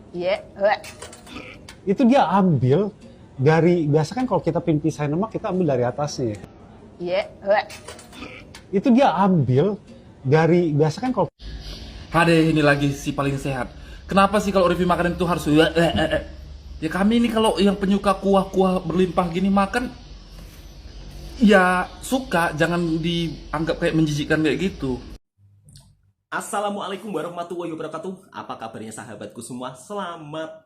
Iya, Itu dia ambil dari, biasa kan kalau kita pengen pisahin lemak kita ambil dari atasnya ya. iya, Itu dia ambil dari, biasa kan kalau Hade, ini lagi si paling sehat. Kenapa sih kalau review makanan itu harus ya kami ini kalau yang penyuka kuah-kuah berlimpah gini makan ya suka, jangan dianggap kayak menjijikkan kayak gitu. Assalamualaikum warahmatullahi wabarakatuh. Apa kabarnya sahabatku semua? Selamat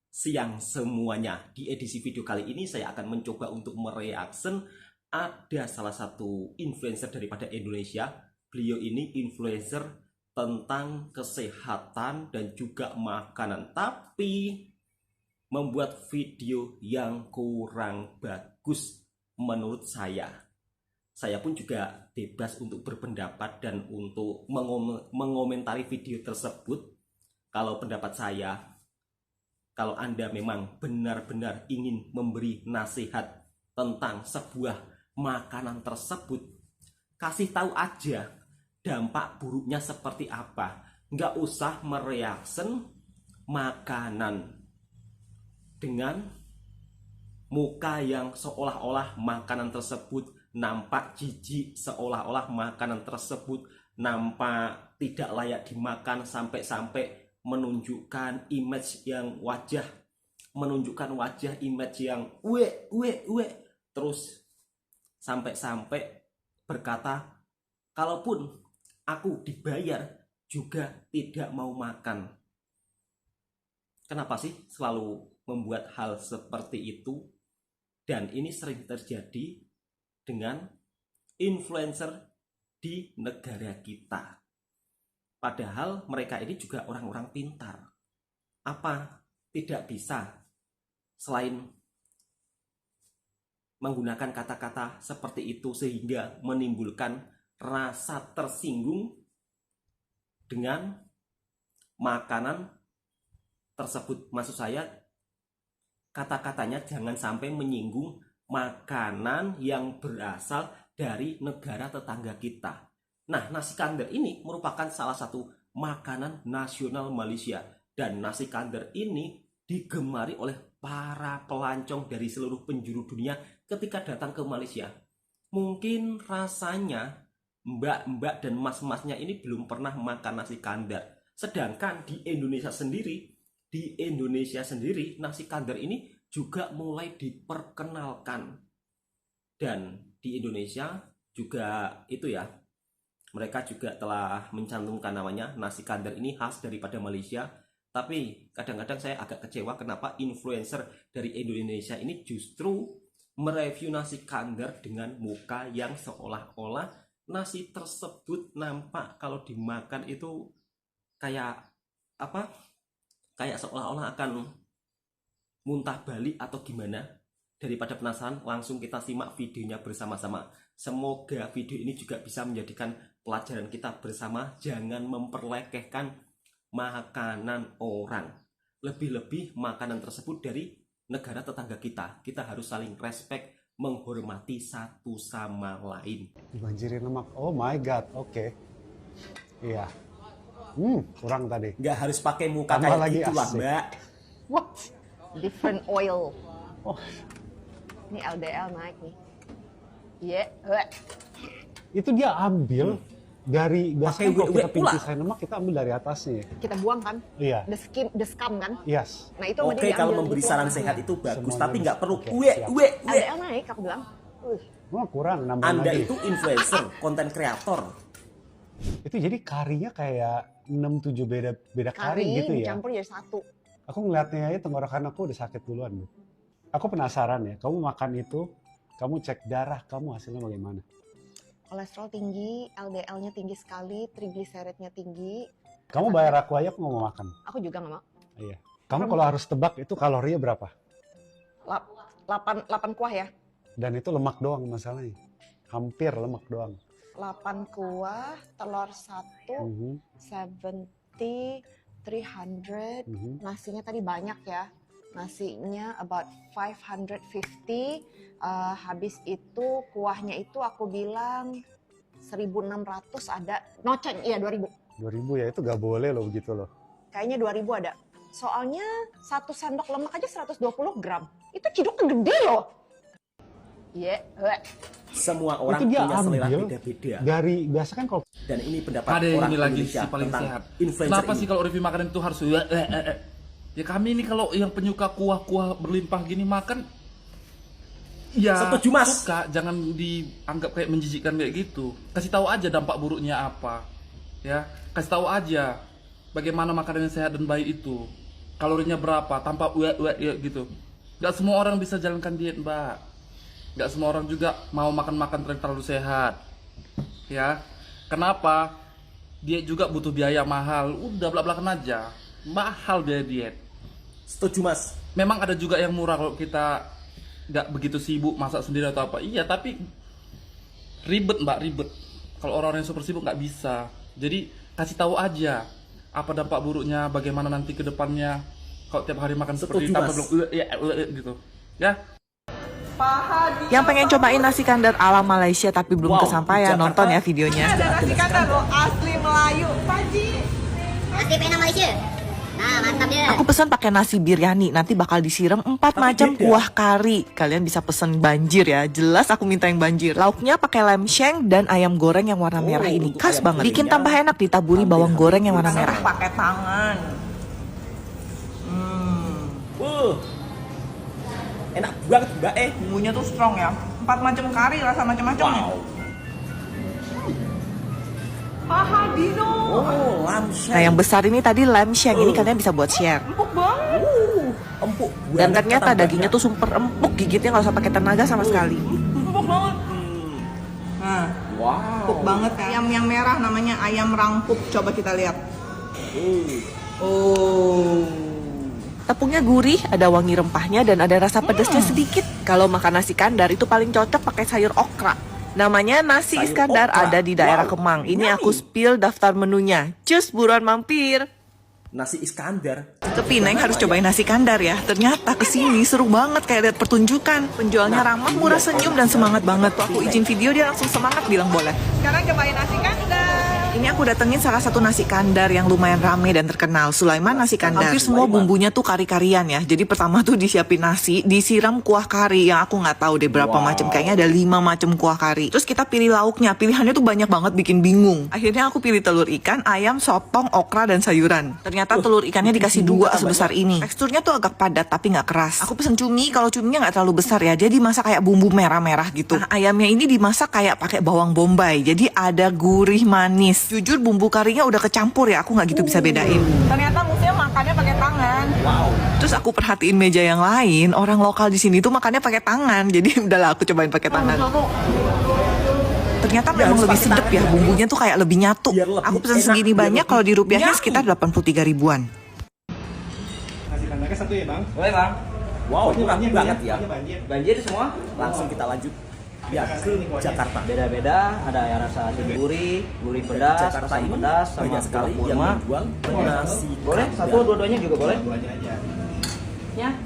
siang semuanya. Di edisi video kali ini saya akan mencoba untuk mereaction ada salah satu influencer daripada Indonesia. Beliau ini influencer tentang kesehatan dan juga makanan, tapi membuat video yang kurang bagus menurut saya. Saya pun juga bebas untuk berpendapat dan untuk mengomentari video tersebut. Kalau pendapat saya, kalau Anda memang benar-benar ingin memberi nasihat tentang sebuah makanan tersebut, kasih tahu aja dampak buruknya seperti apa. Nggak usah mereaction makanan dengan muka yang seolah-olah makanan tersebut nampak jijik, seolah-olah makanan tersebut nampak tidak layak dimakan, sampai-sampai menunjukkan image yang image yang terus sampai-sampai berkata, kalaupun aku dibayar juga tidak mau makan. Kenapa sih selalu membuat hal seperti itu? Dan ini sering terjadi dengan influencer di negara kita. Padahal mereka ini juga orang-orang pintar. Apa tidak bisa selain menggunakan kata-kata seperti itu sehingga menimbulkan rasa tersinggung dengan makanan tersebut? Maksud saya, kata-katanya jangan sampai menyinggung makanan yang berasal dari negara tetangga kita. Nah, nasi kandar ini merupakan salah satu makanan nasional Malaysia, dan nasi kandar ini digemari oleh para pelancong dari seluruh penjuru dunia ketika datang ke Malaysia. Mungkin rasanya mbak-mbak dan mas-masnya ini belum pernah makan nasi kandar. Sedangkan di Indonesia sendiri nasi kandar ini juga mulai diperkenalkan. Dan di Indonesia juga itu ya, mereka juga telah mencantumkan namanya. Nasi kandar ini khas daripada Malaysia. Tapi kadang-kadang saya agak kecewa kenapa influencer dari Indonesia ini justru mereview nasi kandar dengan muka yang seolah-olah nasi tersebut nampak kalau dimakan itu kayak apa? Kayak seolah-olah akan muntah balik atau gimana. Daripada penasaran, langsung kita simak videonya bersama-sama. Semoga video ini juga bisa menjadikan pelajaran kita bersama. Jangan memperlekehkan makanan orang, lebih-lebih makanan tersebut dari negara tetangga kita. Kita harus saling respect, menghormati satu sama lain. dibanjirin lemak. Oh my god, oke. Iya. Kurang tadi. Nggak harus pakai muka Tambah kayak lagi gitu lah, asik. Mbak. What? different oil. Oh, Ini LDL naik nih. Iya, itu dia ambil dari, biasa kan kalau kita pengen pula. pisahin lemak kita ambil dari atasnya ya. kita buang kan? Iya. The scum kan? Yes. Nah itu sama Oke, dia kalau diambil, memberi dibuang saran tengahnya. sehat itu bagus, Semuanya tapi nggak perlu oke, siap. LDL naik, aku bilang. Oh, kurang, nambah Anda lagi. itu influencer, konten kreator. Itu jadi karinya kayak 6-7 beda kari Kari gitu ya. dicampur jadi satu. Aku ngeliatnya aja tenggorokan aku udah sakit duluan. Bu. Aku penasaran ya, kamu makan itu, kamu cek darah kamu hasilnya bagaimana? Kolesterol tinggi, LDL-nya tinggi sekali, trigliseridnya tinggi. Kamu bayar aku aja, aku nggak mau makan. Aku juga nggak mau. Iya. Kamu kalau harus tebak itu kalorinya berapa? 8 kuah ya? Dan itu lemak doang masalahnya. Hampir lemak doang. 8 kuah, telur 1, 70, 300. Nasinya tadi banyak ya. Nasinya about 550. Habis itu kuahnya itu aku bilang 1.600 ada. Noceng, iya 2.000. 2000 ya, itu gak boleh loh begitu loh. Kayaknya 2.000 ada. Soalnya 1 sendok lemak aja 120 gram. Itu ciduknya gede loh. Iya, Semua orang Itu dia punya selera ambil beda-beda. dari biasa kan kalau Dan ini pendapat Ada orang ini lagi Indonesia si paling tentang sehat. influencer Kenapa ini. sih kalau review makanan itu harus ya kami ini kalau yang penyuka kuah-kuah berlimpah gini makan ya Setuju, Mas. suka, jangan dianggap kayak menjijikkan kayak gitu. Kasih tahu aja dampak buruknya apa. Ya, kasih tahu aja bagaimana makanan yang sehat dan baik itu. Kalorinya berapa, tanpa ya, gitu. Gak semua orang bisa jalankan diet, Mbak. Gak semua orang juga mau makan-makan terlalu sehat. Ya. Kenapa? Diet juga butuh biaya mahal. Udah belak-belakan aja. Mahal biaya diet. Setuju, Mas. Memang ada juga yang murah kalau kita nggak begitu sibuk masak sendiri atau apa. Iya, tapi ribet, Mbak, ribet. Kalau orang-orang yang super sibuk nggak bisa. Jadi kasih tahu aja apa dampak buruknya, bagaimana nanti ke depannya kalau tiap hari makan seperti Setuju, itu Mas. gitu. Ya. Yang pengen cobain nasi kandar ala Malaysia tapi belum Wow, kesampaian, Jakarta. nonton ya videonya. Ada nasi kandar loh, asli Melayu. Paji. Nasi pena Malaysia. Nah, mantap dia. Aku pesan pakai nasi biryani, nanti bakal disiram 4 macam beda. kuah kari. Kalian bisa pesen banjir ya, jelas aku minta yang banjir. Lauknya pakai lem sheng dan ayam goreng yang warna merah ini, untuk khas ayam banget. Bikin gorengnya tambah enak ditaburi bawang goreng yang warna merah. Pakai tangan. Enak banget, Mbak. Bumbunya tuh strong ya. 4 macam kari, rasa macam-macam nih. Wow. Paha Dino. Oh, lamseng. Nah yang besar ini tadi lem sheng, ini kalian bisa buat share. Empuk banget. Empuk Dan banget ternyata kata dagingnya Mbaknya. tuh super empuk, gigitnya nggak usah pakai tenaga sama sekali. Empuk banget. Nah, Wow. empuk banget kan. Ayam yang merah namanya ayam rangkup. Coba kita lihat. Oh. Tepungnya gurih, ada wangi rempahnya dan ada rasa pedasnya sedikit. Kalau makan nasi kandar itu paling cocok pakai sayur okra. Namanya nasi Sayur Iskandar, okra. ada di daerah Wow, Kemang. Ini yummy. aku spill daftar menunya. Cus, buruan mampir. Nasi Iskandar. Tapi Neng harus cobain nasi kandar ya. Ternyata kesini seru banget kayak lihat pertunjukan. Penjualnya ramah, murah senyum dan semangat banget. Tuh aku izin video dia langsung semangat bilang boleh. Sekarang cobain nasi kandar. Ini aku datengin salah satu nasi kandar yang lumayan rame dan terkenal, Sulaiman Nasi Kandar. Hampir semua bumbunya tuh kari-karian ya. Jadi pertama tuh disiapin nasi, disiram kuah kari yang aku nggak tahu deh berapa macam. Kayaknya ada 5 macam kuah kari. Terus kita pilih lauknya, pilihannya tuh banyak banget bikin bingung. Akhirnya aku pilih telur ikan, ayam, sotong, okra dan sayuran. Ternyata telur ikannya dikasih 2 sebesar ini. Teksturnya tuh agak padat tapi nggak keras. Aku pesen cumi, kalau cuminya nggak terlalu besar ya. Dia dimasak kayak bumbu merah-merah gitu. Nah, ayamnya ini dimasak kayak pakai bawang bombay. Jadi ada gurih manis. Jujur bumbu karinya udah kecampur ya, aku nggak gitu bisa bedain. Ternyata musuhnya makannya pakai tangan. Terus aku perhatiin meja yang lain, orang lokal di sini tuh makannya pakai tangan. Jadi udahlah aku cobain pakai tangan. Ternyata memang harus lebih pakai sedep tangan ya, ya. bumbunya tuh kayak lebih nyatu. Biar lebih Aku pesen enak, segini biar banyak, lebih kalau dirupiahnya nyatu. sekitar 83 ribuan. Nasi kandarnya satu ya bang? Boleh bang, Wow, murah banget ya. banjir semua Langsung kita lanjut ya ke Jakarta. beda-beda, ada yang rasa gurih, gurih Di pedas, Jakarta asam ini pedas, sama banyak sekali kurma. yang menjual nasi Boleh, kandar. satu dua-duanya juga boleh.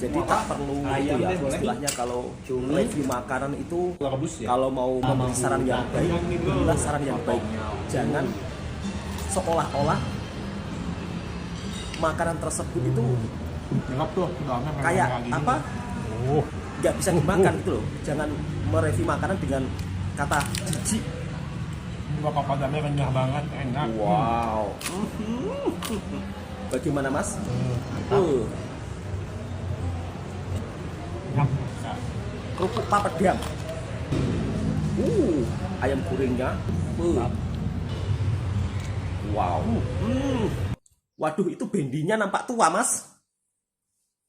Jadi tak perlu itu ya, istilahnya kalau review makanan itu kalau mau memberi saran yang baik, berilah saran yang baik. Jangan seolah-olah makanan tersebut itu kayak apa? Nggak bisa dimakan gitu loh. Jangan mereview makanan dengan kata jijik. Bapak padannya renyah banget, enak. Wow. Bagaimana Mas? Enak. Kerupuk papedang. Ayam gorengnya. Wow. Waduh, itu bendinya nampak tua, Mas.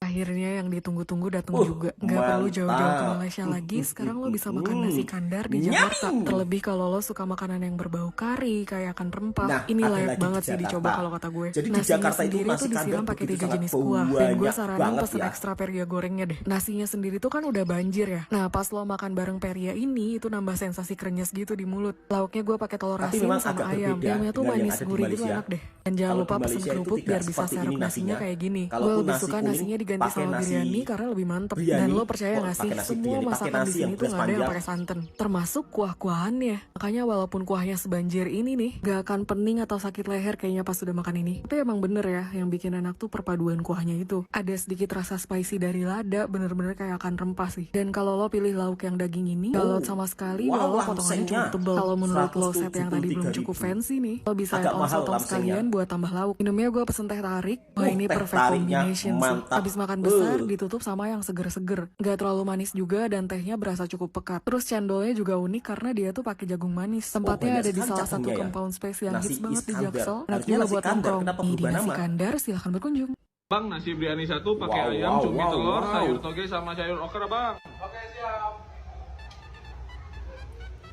Akhirnya yang ditunggu-tunggu datang juga. Nggak perlu jauh-jauh ke Malaysia lagi. Sekarang lo bisa makan nasi kandar di Jakarta. Terlebih kalau lo suka makanan yang berbau kari, kayak ikan rempah. Nah, ini ada layak lagi banget di sih dicoba Jakarta. kalau kata gue. Jadi di Nasinya Jakarta itu sendiri nasi tuh disiram kandar pakai begitu 3 jenis sangat kuah. Dan gue banyak saranin banget pesen ya. ekstra peria gorengnya deh. Nasinya sendiri tuh kan udah banjir ya. Nah pas lo makan bareng peria ini, itu nambah sensasi krenyes gitu di mulut. Lauknya gue pakai telur Tapi asin memang sama agak ayam. berbeda Ayamnya tuh dengan yang manis ada di gurih gitu Malaysia. enak deh. Dan jangan Kalau lupa di pesen Malaysia itu kerupuk tidak biar bisa seperti serap ini nasinya kayak gini. Gue Kalaupun lebih nasi suka kuning, nasinya diganti ganti pakai sama nasi biryani karena lebih mantep. biryani. Dan lo percaya Kok nggak sih, pakai nasi semua biryani, pakai masakan di nasi yang sini tuh beras nggak ada yang panjang. pakai santan, termasuk kuah-kuahannya. Makanya walaupun kuahnya sebanjir ini nih, gak akan pening atau sakit leher kayaknya pas sudah makan ini. Tapi emang bener ya, yang bikin enak tuh perpaduan kuahnya itu. Ada sedikit rasa spicy dari lada, bener-bener kayak akan rempah sih. Dan kalau lo pilih lauk yang daging ini, gak lot sama sekali, wow, walau potongannya cukup lamsengnya. tebel. Kalau menurut lo set yang tadi belum 173.000. cukup fancy nih, lo bisa Agak add on mahal sotong lamsengnya. sekalian buat tambah lauk. Minumnya gue pesen teh tarik. Wah ini teh perfect tariknya combination sih. mantap. Habis makan besar ditutup sama yang seger-seger. Gak terlalu manis juga dan tehnya berasa cukup pekat. Terus cendolnya juga unik karena dia tuh pakai jagung manis. Tempatnya banyak ada di sekali salah satu cabangnya ya. compound space yang Nasi hits banget di Iskandar. Jaksel. Enak Harusnya juga nasi buat Kandar, nongkrong. kenapa Di berubah Nasi nama? Kandar silahkan berkunjung. Bang, nasi biryani satu pakai Wow, ayam, wow, cumi wow, telur, wow. sayur toge sama sayur okra, Bang.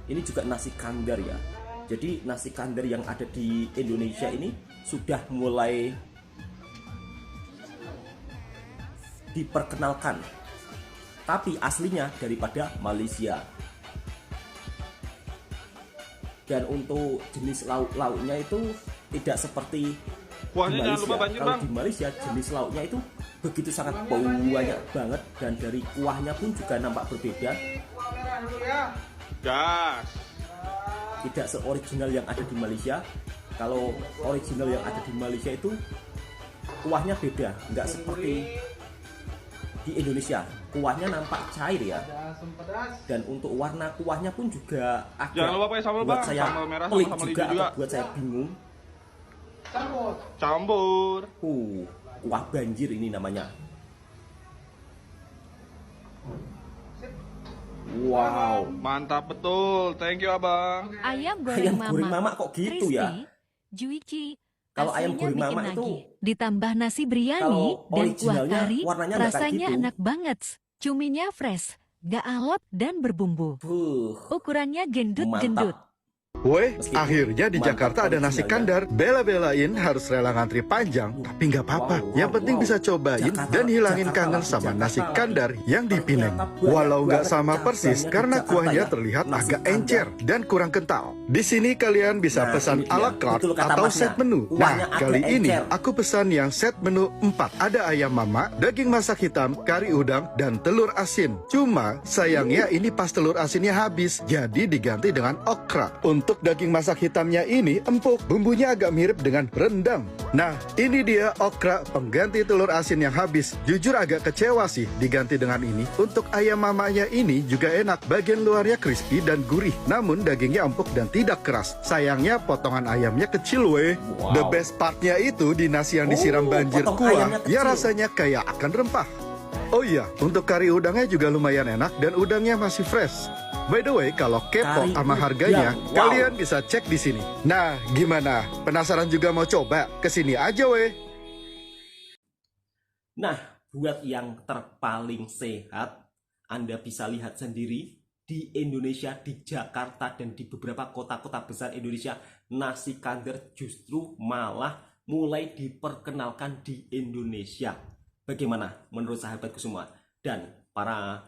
Ini juga nasi kandar ya. Jadi nasi kandar yang ada di Indonesia ini sudah mulai diperkenalkan. Tapi aslinya daripada Malaysia. Dan untuk jenis lauk-lauknya itu tidak seperti Kuahnya di jangan lupa Malaysia. banjir, Kalau Bang. di Malaysia jenis lauknya itu begitu sangat banyak banget, dan dari kuahnya pun juga nampak berbeda. Gas. Tidak seoriginal yang ada di Malaysia. Kalau original yang ada di Malaysia itu kuahnya beda, nggak seperti di Indonesia. Kuahnya nampak cair ya. Dan untuk warna kuahnya pun juga agak Jangan lupa pakai sambal, buat Bang. saya Sambal merah sama pelik sambal juga, hijau juga. atau buat saya bingung. Campur. Kuah banjir ini namanya. Wow. Mantap betul. Thank you, Abang. Ayam Ayam goreng goreng mama, mama kok gitu ya? juicy. Kalau ayam Aslinya goreng bikin mama itu, nagih. Ditambah nasi biryani kalau dan kuah originalnya kari, warnanya nggak kayak rasanya gitu. enak banget. Cuminya fresh, gak alot dan berbumbu. Ukurannya gendut-gendut. Weh, Meskipun akhirnya di mantap Jakarta ada nasi originalnya. kandar. Bela-belain harus rela ngantri panjang, tapi nggak apa-apa. Yang penting bisa cobain Jakarta- dan hilangin Jakarta kangen lagi, sama Jakarta nasi lagi. kandar yang di Pineng. Ternyata banyak Walau nggak banget sama persis cabangnya di karena Jakarta kuahnya ya. terlihat Nasi agak kandar. encer dan kurang kental. Di sini kalian bisa Nah, pesan ini dia. ala carte Betul kata atau Masnya. set menu. Kuahnya Nah, agak kali ini encer. aku pesan yang set menu 4. Ada ayam mama, daging masak hitam, kari udang, dan telur asin. Cuma sayangnya ini pas telur asinnya habis, jadi diganti dengan okra. Untuk daging masak hitamnya ini empuk, bumbunya agak mirip dengan rendang. Nah, ini dia okra pengganti telur asin yang habis. Jujur agak kecewa sih diganti dengan ini. Untuk ayam mamanya ini juga enak, bagian luarnya crispy dan gurih, namun dagingnya empuk dan tidak keras. Sayangnya potongan ayamnya kecil weh. Wow. The best partnya itu di nasi yang disiram banjir potong kuah, ayamnya ya kecil. rasanya kayak akan rempah. Oh iya, untuk kari udangnya juga lumayan enak dan udangnya masih fresh. By the way, kalau kepo Kari sama udang. harganya, Wow. kalian bisa cek di sini. Nah, gimana? Penasaran juga mau coba? Kesini aja weh. Nah, buat yang terpaling sehat, Anda bisa lihat sendiri di Indonesia, di Jakarta, dan di beberapa kota-kota besar Indonesia, nasi kandar justru malah mulai diperkenalkan di Indonesia. Bagaimana menurut sahabatku semua? Dan para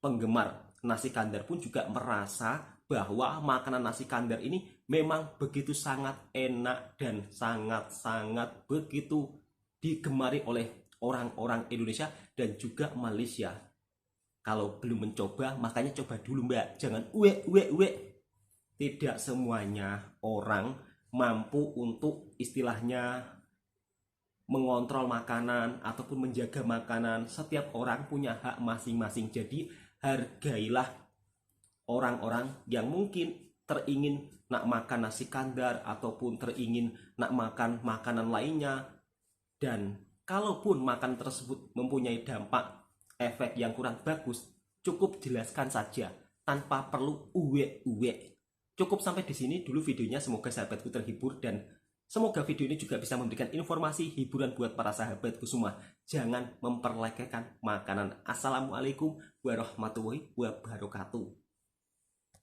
penggemar nasi kandar pun juga merasa bahwa makanan nasi kandar ini memang begitu sangat enak dan sangat-sangat begitu digemari oleh orang-orang Indonesia dan juga Malaysia. Kalau belum mencoba, makanya coba dulu mbak. Jangan uwe. Tidak semuanya orang mampu untuk istilahnya mengontrol makanan ataupun menjaga makanan. Setiap orang punya hak masing-masing. Jadi hargailah orang-orang yang mungkin teringin nak makan nasi kandar ataupun teringin nak makan makanan lainnya. Dan kalaupun makan tersebut mempunyai dampak efek yang kurang bagus, cukup jelaskan saja tanpa perlu uwe. Cukup sampai di sini dulu videonya. Semoga sahabatku terhibur dan semoga video ini juga bisa memberikan informasi hiburan buat para sahabatku semua. Jangan memperlekehkan makanan. Assalamualaikum warahmatullahi wabarakatuh.